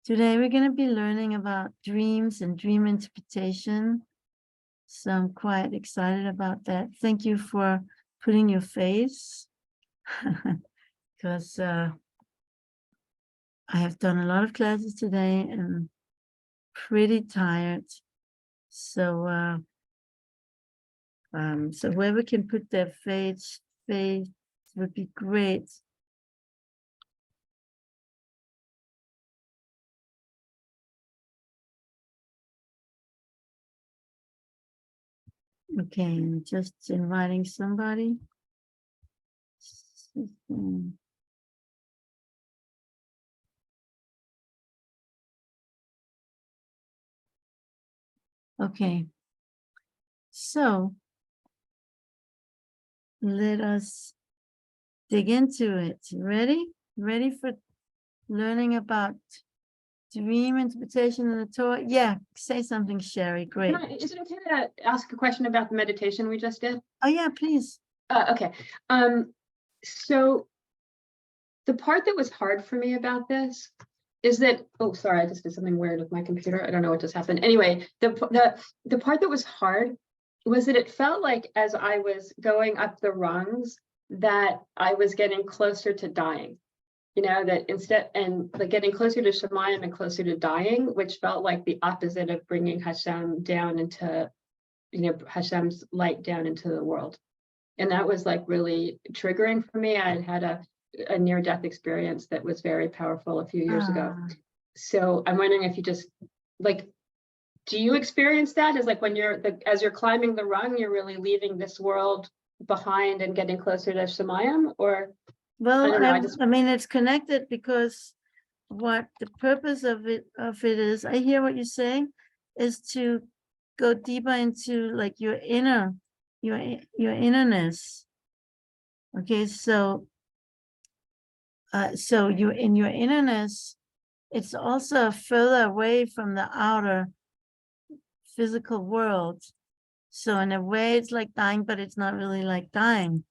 Today we're going to be learning about dreams and dream interpretation. So I'm quite excited about that. Thank you for putting your face because I have done a lot of classes today and pretty tired. So so whoever can put their face would be great. Okay, I'm just inviting somebody. Okay, so let us dig into it. Ready? Ready for learning about dream interpretation in the Torah? Yeah, say something, Sherry. Great. Is it okay to ask a question about the meditation we just did? Oh yeah, please. Okay. So the part that was hard for me about this is that, oh, sorry, I just did something weird with my computer. I don't know what just happened. Anyway, the part that was hard was that it felt like as I was going up the rungs that I was getting closer to dying. You know, that instead, and like getting closer to Shemayim and closer to dying, which felt like the opposite of bringing Hashem down into, you know, Hashem's light down into the world. And that was like really triggering for me. I had a near-death experience that was very powerful a few years ago. So I'm wondering if you just like, do you experience that as like when you're as you're climbing the rung, you're really leaving this world behind and getting closer to Shemayim, or? Well, I mean, it's connected because what the purpose of it is, I hear what you're saying, is to go deeper into like your innerness. Okay, so you in your innerness, it's also further away from the outer physical world. So in a way, it's like dying, but it's not really like dying.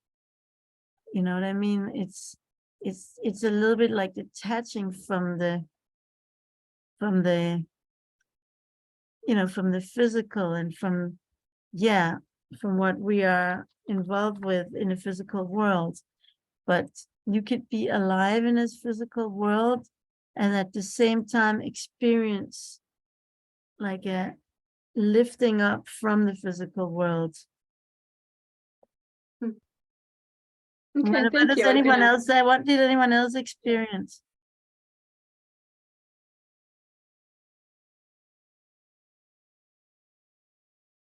You know what I mean? It's a little bit like detaching from the you know, from the physical and from what we are involved with in the physical world. But you could be alive in this physical world and at the same time experience like a lifting up from the physical world. Okay, What thank does you. anyone else say? What did anyone else experience?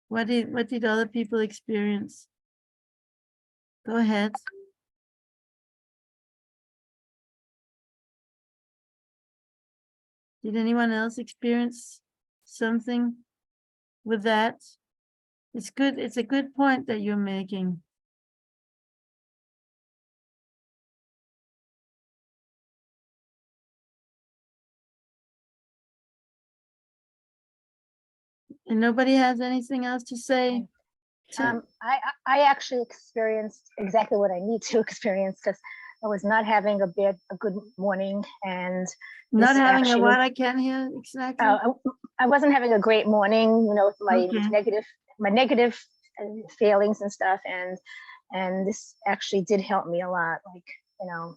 What did other people experience? Go ahead. Did anyone else experience something with that? It's good. It's a good point that you're making. And nobody has anything else to say? I actually experienced exactly what I need to experience because I was not having a good morning, and not having a what? I can't hear exactly. I wasn't having a great morning, you know, with my negative feelings and stuff, and this actually did help me a lot. Like, you know,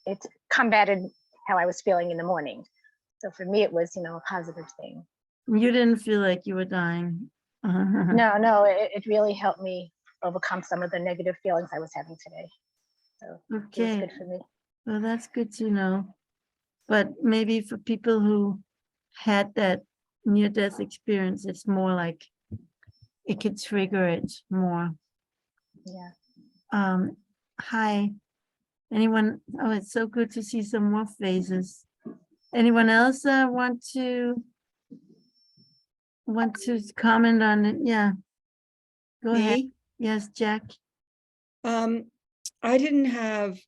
it combated how I was feeling in the morning. So for me, it was, you know, a positive thing. You didn't feel like you were dying. No, it really helped me overcome some of the negative feelings I was having today. So okay, it was good for me. Well, that's good to know. But maybe for people who had that near-death experience, it's more like it could trigger it more. Yeah. Hi. Anyone? Oh, it's so good to see some more faces. Anyone else want to comment on it? Yeah. Go ahead. Yes, Jack. I didn't have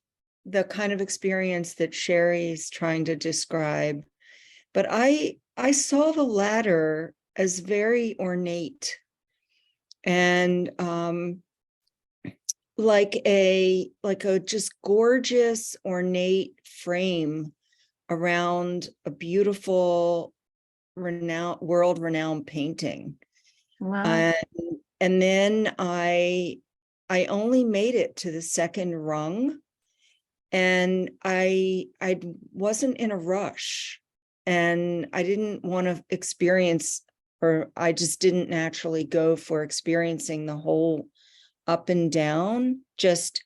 the kind of experience that Sherry's trying to describe, but I saw the ladder as very ornate and like a just gorgeous ornate frame around a beautiful world-renowned painting. Wow. And then I only made it to the second rung, and I wasn't in a rush, and I didn't want to experience, or I just didn't naturally go for experiencing the whole up and down, just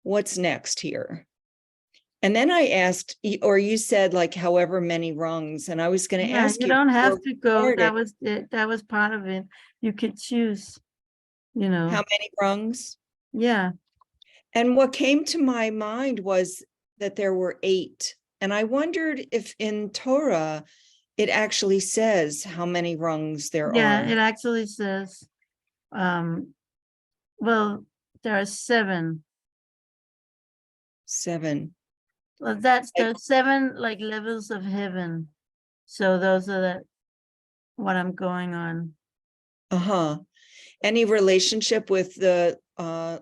what's next here. And then I asked, or you said like however many rungs, and I was going to Yeah, ask you you don't have before to we go. started, That was it. That was part of it. You could choose, you know. how many rungs? Yeah. And what came to my mind was that there were 8. And I wondered if in Torah, it actually says how many rungs there Yeah, are. it actually says, well, there are 7. 7. Well, that's Like- the 7 like levels of heaven. So those are what I'm going on. Uh-huh. Any relationship with the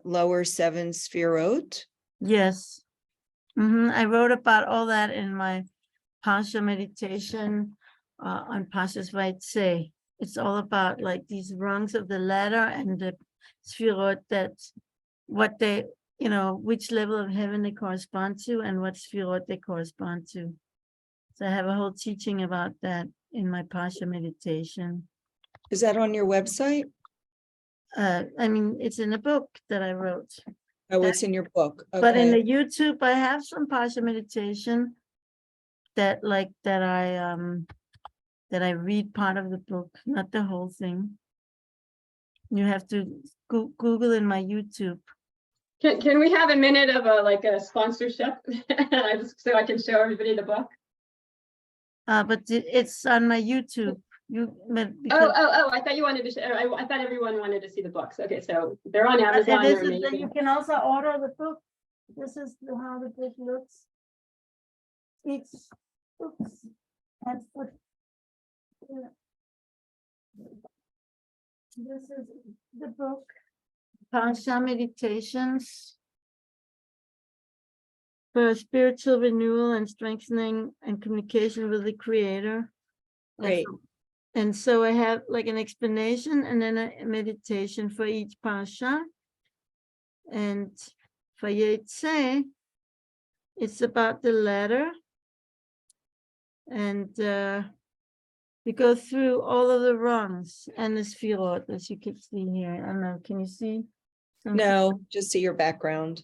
lower 7 sfirot? Yes. I wrote about all that in my Pasha meditation on Pasha's Vayetze. It's all about like these rungs of the ladder and the sfirot, that's what they, which level of heaven they correspond to and what sfirot they correspond to. So I have a whole teaching about that in my Pasha meditation. Is that on your website? I mean, it's in a book that I wrote. Oh, it's in your book. But in Okay. the YouTube, I have some Pasha meditation that I read part of the book, not the whole thing. You have to Google in my YouTube. Can we have a minute of a sponsorship? So I can show everybody the book? But it's on my YouTube. I thought you wanted to share. I thought everyone wanted to see the books. Okay, so they're on Amazon. They're you amazing. can also order the book. This is how the book looks. Each books has this is the book, Pasha Meditations for spiritual renewal and strengthening and communication with the Creator. Great. And so I have like an explanation and then a meditation for each Pasha. And Vayetze, it's about the ladder. And we go through all of the rungs and the sfirot, as you can see here. I don't know, can you see? No, just see your background.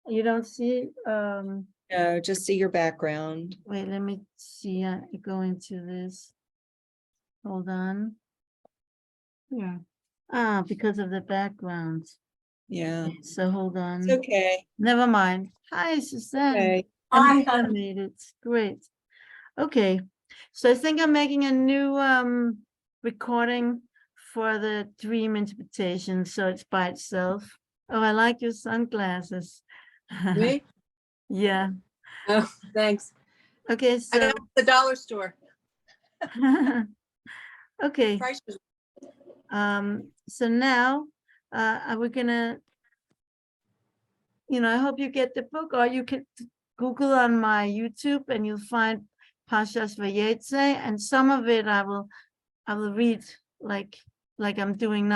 You don't see, No, just see your background. wait, let me see, I go into this. Hold on. Yeah. Because of the background. Yeah, So hold on. it's okay. Never mind. Hi, Suzanne. Okay. I made it. Great. Okay. So I think I'm making a new recording for the dream interpretation. So it's by itself. Oh, I like your sunglasses. Me? Yeah. Oh, thanks. Okay. I So got the dollar store. okay. Price was So now are we gonna, I hope you get the book, or you can Google on my YouTube and you'll find Parashat Vayetze, and some of it I will read like I'm doing now.